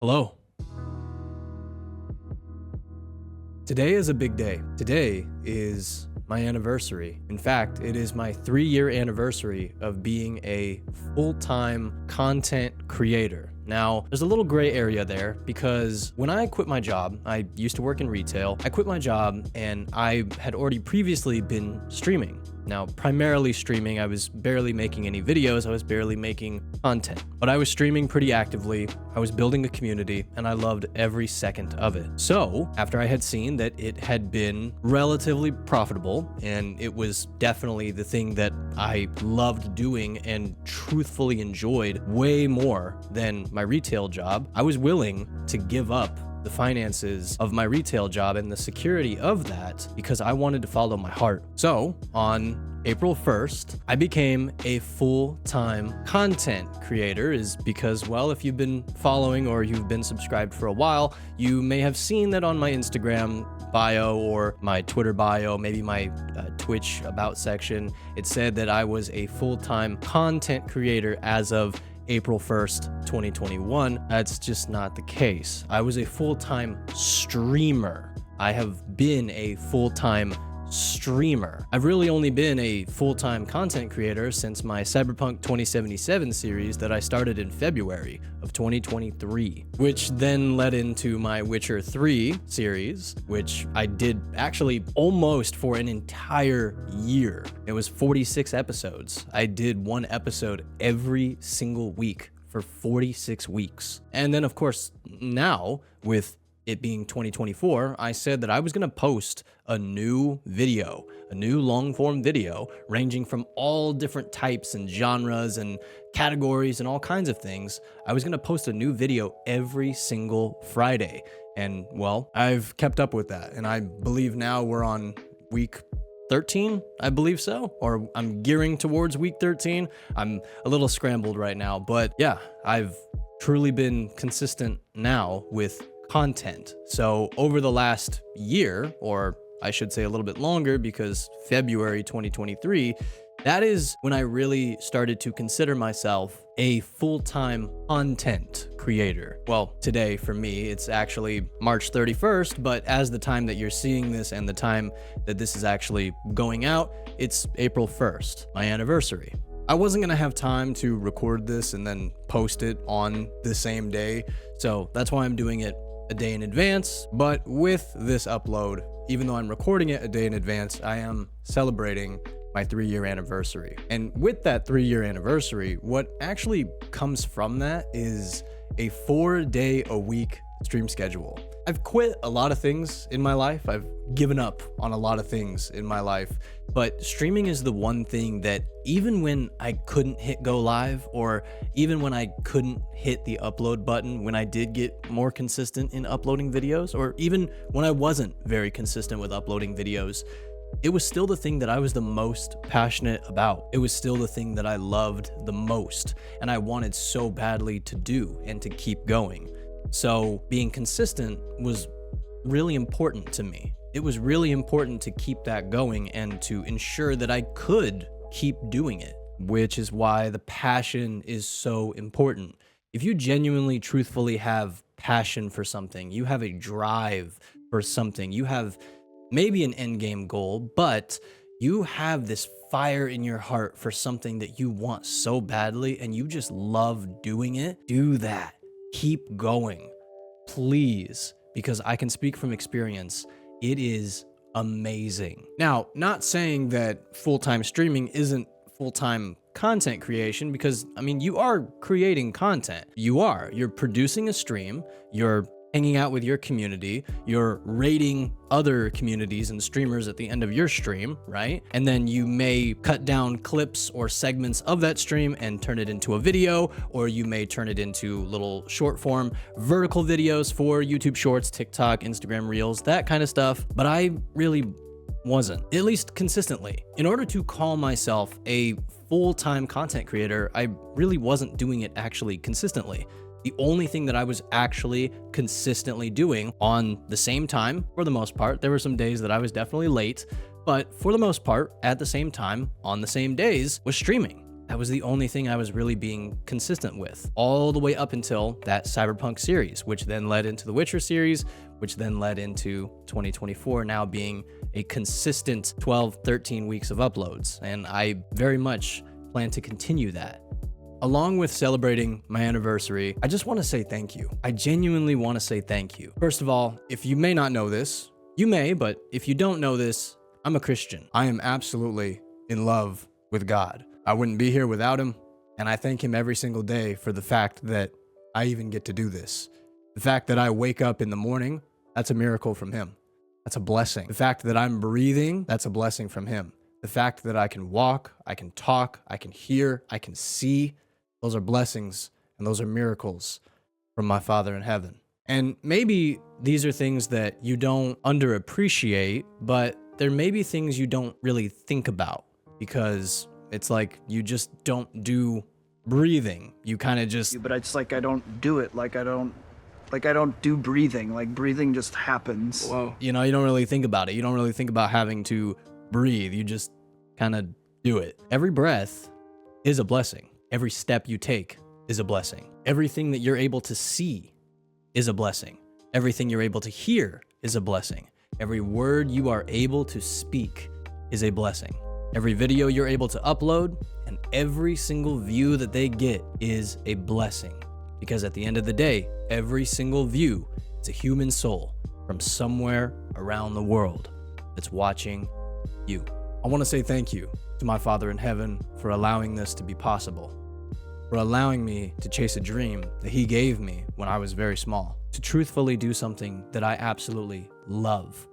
Hello. Today is a big day. Today is my anniversary. In fact, it is my 3-year anniversary of being a full-time content creator. Now, there's a little gray area there because when I quit my job, I used to work in retail. I quit my job and I had already previously been streaming. Now, primarily streaming, I was barely making any videos, I was barely making content, but I was streaming pretty actively, I was building a community, and I loved every second of it. So, after I had seen that it had been relatively profitable, and it was definitely the thing that I loved doing and truthfully enjoyed way more than my retail job, I was willing to give up the finances of my retail job and the security of that because I wanted to follow my heart. So on April 1st, I became a full-time content creator is because, well, if you've been following or you've been subscribed for a while, you may have seen that on my Instagram bio or my Twitter bio, maybe my Twitch about section, it said that I was a full-time content creator as of April 1st, 2021. That's just not the case. I was a full-time streamer. I have been a full-time streamer. I've really only been a full-time content creator since my Cyberpunk 2077 series that I started in February of 2023, which then led into my Witcher 3 series, which I did actually almost for an entire year. It was 46 episodes. I did one episode every single week for 46 weeks. And then, of course, now with it being 2024, I said that I was going to post a new video, a new long-form video ranging from all different types and genres and categories and all kinds of things. I was going to post a new video every single Friday. And well, I've kept up with that. And I believe now we're on week 13, I believe so, or I'm gearing towards week 13. I'm a little scrambled right now, but yeah, I've truly been consistent now with content. So over the last year, or I should say a little bit longer because February 2023, that is when I really started to consider myself a full-time content creator. Well, today for me, it's actually March 31st, but as the time that you're seeing this and the time that this is actually going out, it's April 1st, my anniversary. I wasn't gonna have time to record this and then post it on the same day, so that's why I'm doing it a day in advance. But with this upload, even though I'm recording it a day in advance, I am celebrating my 3-year anniversary. And with that 3-year anniversary, what actually comes from that is a 4-day-a-week stream schedule. I've quit a lot of things in my life. I've given up on a lot of things in my life, but streaming is the one thing that even when I couldn't hit go live, or even when I couldn't hit the upload button, when I did get more consistent in uploading videos, or even when I wasn't very consistent with uploading videos, it was still the thing that I was the most passionate about. It was still the thing that I loved the most, and I wanted so badly to do and to keep going. So being consistent was really important to me. It was really important to keep that going and to ensure that I could keep doing it, which is why the passion is so important. If you genuinely, truthfully have passion for something, you have a drive for something, you have maybe an end game goal, but you have this fire in your heart for something that you want so badly and you just love doing it, do that. Keep going, please, because I can speak from experience. It is amazing. Now, not saying that full-time streaming isn't full-time content creation, because I mean, you are creating content. You're producing a stream, you're hanging out with your community, you're rating other communities and streamers at the end of your stream, right? And then you may cut down clips or segments of that stream and turn it into a video, or you may turn it into little short form vertical videos for YouTube Shorts, TikTok, Instagram Reels, that kind of stuff. But I really wasn't, at least consistently. In order to call myself a full-time content creator, I really wasn't doing it actually consistently. The only thing that I was actually consistently doing on the same time, for the most part, there were some days that I was definitely late, but for the most part, at the same time, on the same days, was streaming. That was the only thing I was really being consistent with, all the way up until that Cyberpunk series, which then led into the Witcher series, which then led into 2024 now being a consistent 12, 13 weeks of uploads. And I very much plan to continue that. Along with celebrating my anniversary, I just want to say thank you. I genuinely want to say thank you. First of all, if you may not know this, you may, but if you don't know this, I'm a Christian. I am absolutely in love with God. I wouldn't be here without him, and I thank him every single day for the fact that I even get to do this. The fact that I wake up in the morning, that's a miracle from him. That's a blessing. The fact that I'm breathing, that's a blessing from him. The fact that I can walk, I can talk, I can hear, I can see, those are blessings and those are miracles from my Father in heaven. And maybe these are things that you don't underappreciate, but there may be things you don't really think about because it's like you just don't do breathing. You kind of just... But it's like I don't do it. Like I don't do breathing. Like breathing just happens. Whoa. You know, you don't really think about it. You don't really think about having to breathe. You just kind of do it. Every breath is a blessing. Every step you take is a blessing. Everything that you're able to see is a blessing. Everything you're able to hear is a blessing. Every word you are able to speak is a blessing. Every video you're able to upload and every single view that they get is a blessing. Because at the end of the day, every single view is a human soul from somewhere around the world that's watching you. I want to say thank you to my Father in heaven for allowing this to be possible, for allowing me to chase a dream that he gave me when I was very small, to truthfully do something that I absolutely love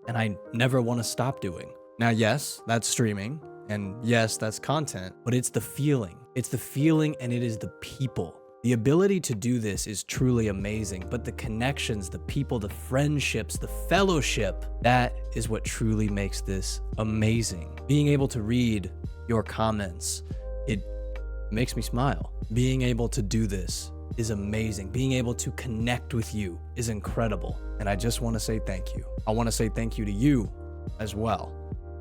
and I never want to stop doing. Now, yes, that's streaming, and yes, that's content, but it's the feeling. It's the feeling and it is the people. The ability to do this is truly amazing, but the connections, the people, the friendships, the fellowship, that is what truly makes this amazing. Being able to read your comments, it makes me smile. Being able to do this is amazing. Being able to connect with you is incredible. And I just want to say thank you. I want to say thank you to you as well.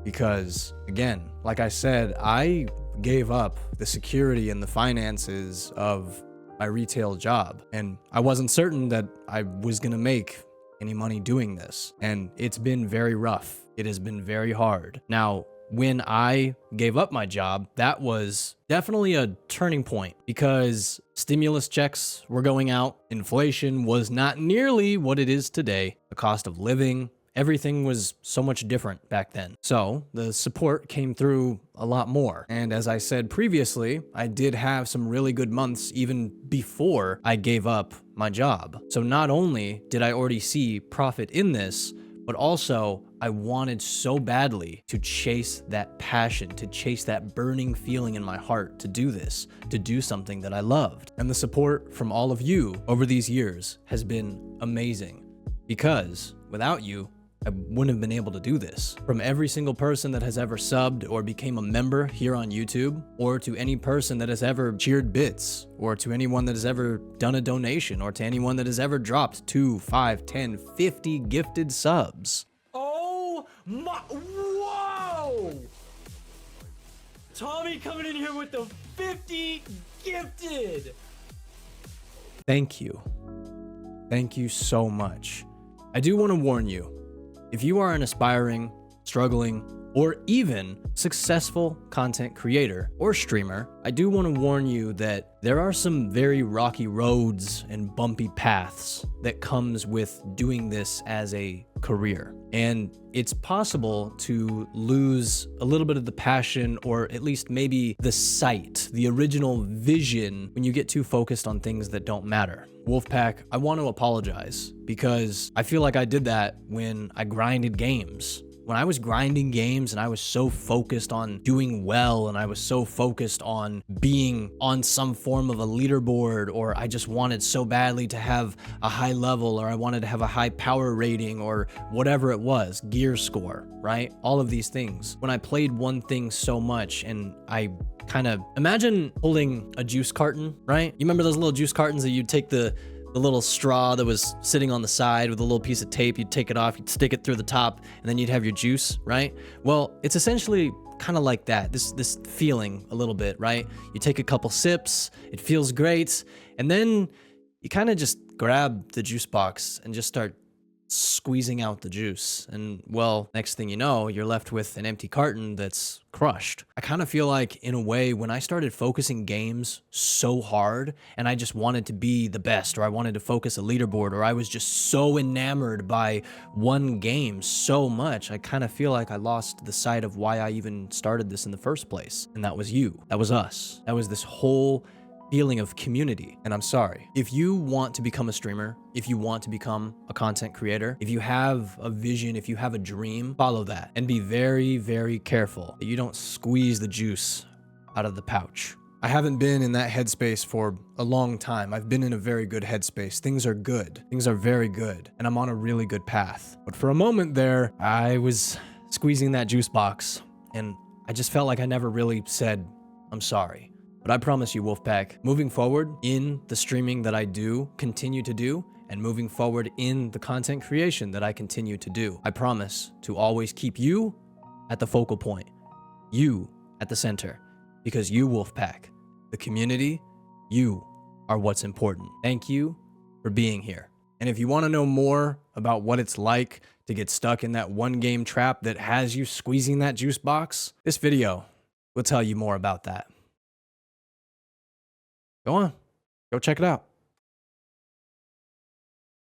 Because again, like I said, I gave up the security and the finances of my retail job, and I wasn't certain that I was gonna make any money doing this. And it's been very rough. It has been very hard. Now, when I gave up my job, that was definitely a turning point because stimulus checks were going out. Inflation was not nearly what it is today. The cost of living, everything was so much different back then. So the support came through a lot more. And as I said previously, I did have some really good months even before I gave up my job. So not only did I already see profit in this, but also I wanted so badly to chase that passion, to chase that burning feeling in my heart to do this, to do something that I loved. And the support from all of you over these years has been amazing because without you, I wouldn't have been able to do this. From every single person that has ever subbed or became a member here on YouTube, or to any person that has ever cheered bits, or to anyone that has ever done a donation, or to anyone that has ever dropped 2, 5, 10, 50 gifted subs. Oh my, whoa! Tommy coming in here with the 50 gifted. Thank you. Thank you so much. I do want to warn you, if you are an aspiring, struggling, or even successful content creator or streamer, I do want to warn you that there are some very rocky roads and bumpy paths that comes with doing this as a career. And it's possible to lose a little bit of the passion, or at least maybe the sight, the original vision, when you get too focused on things that don't matter. Wolfpack, I want to apologize because I feel like I did that when I grinded games. When I was grinding games and I was so focused on doing well and I was so focused on being on some form of a leaderboard, or I just wanted so badly to have a high level, or I wanted to have a high power rating, or whatever it was, gear score, right? All of these things. When I played one thing so much and I kind of imagine holding a juice carton, right? You remember those little juice cartons that you'd take the little straw that was sitting on the side with a little piece of tape, you'd take it off, you'd stick it through the top, and then you'd have your juice, right? Well, it's essentially kind of like that. This feeling a little bit, right? You take a couple sips, it feels great, and then you kind of just grab the juice box and just start squeezing out the juice. And well, next thing you know, you're left with an empty carton that's crushed. I kind of feel like, in a way, when I started focusing games so hard and I just wanted to be the best, or I wanted to focus a leaderboard, or I was just so enamored by one game so much, I kind of feel like I lost the sight of why I even started this in the first place. And that was you. That was us. That was this whole feeling of community. And I'm sorry. If you want to become a streamer, if you want to become a content creator, if you have a vision, if you have a dream, follow that and be very, very careful that you don't squeeze the juice out of the pouch. I haven't been in that headspace for a long time. I've been in a very good headspace. Things are good. Things are very good. And I'm on a really good path. But for a moment there, I was squeezing that juice box and I just felt like I never really said, I'm sorry. But I promise you, Wolfpack, moving forward in the streaming that I do, continue to do, and moving forward in the content creation that I continue to do, I promise to always keep you at the focal point, you at the center, because you, Wolfpack, the community, you are what's important. Thank you for being here. And if you want to know more about what it's like to get stuck in that one game trap that has you squeezing that juice box, this video will tell you more about that. Go on, go check it out.